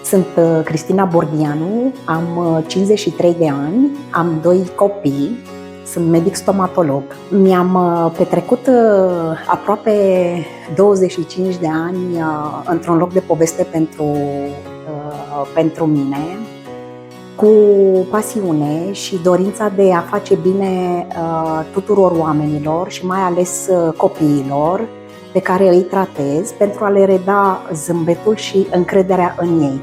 Sunt Cristina Bordianu, am 53 de ani, am 2 copii, sunt medic stomatolog. Mi-am petrecut aproape 25 de ani într-un loc de poveste pentru mine, cu pasiune și dorința de a face bine tuturor oamenilor și mai ales copiilor pe care îi tratez, pentru a le reda zâmbetul și încrederea în ei.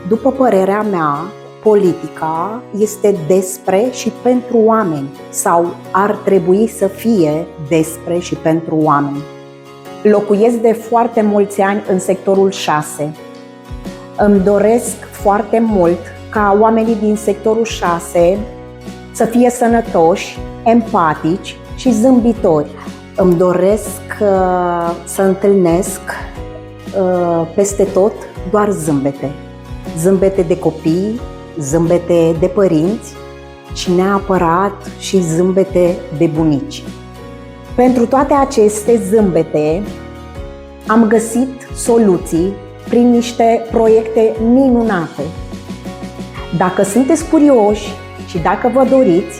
După părerea mea, politica este despre și pentru oameni, sau ar trebui să fie despre și pentru oameni. Locuiesc de foarte mulți ani în sectorul 6. Îmi doresc foarte mult ca oamenii din sectorul 6 să fie sănătoși, empatici și zâmbitori. Îmi doresc să întâlnesc peste tot doar zâmbete. Zâmbete de copii, zâmbete de părinți și neapărat și zâmbete de bunici. Pentru toate aceste zâmbete am găsit soluții prin niște proiecte minunate. Dacă sunteți curioși și dacă vă doriți,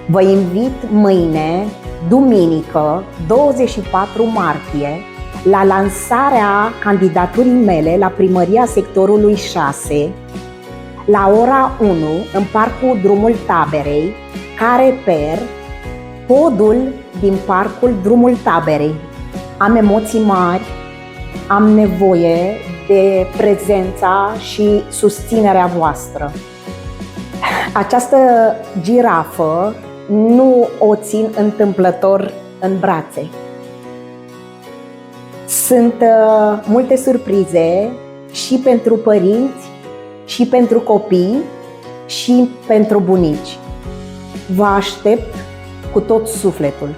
vă invit mâine, duminică, 24 martie, la lansarea candidaturii mele la primăria sectorului 6, la ora 1, în parcul Drumul Taberei, care reper podul din parcul Drumul Taberei. Am emoții mari, am nevoie de prezența și susținerea voastră. Această girafă nu o țin întâmplător în brațe. Sunt multe surprize și pentru părinți, și pentru copii, și pentru bunici. Vă aștept cu tot sufletul.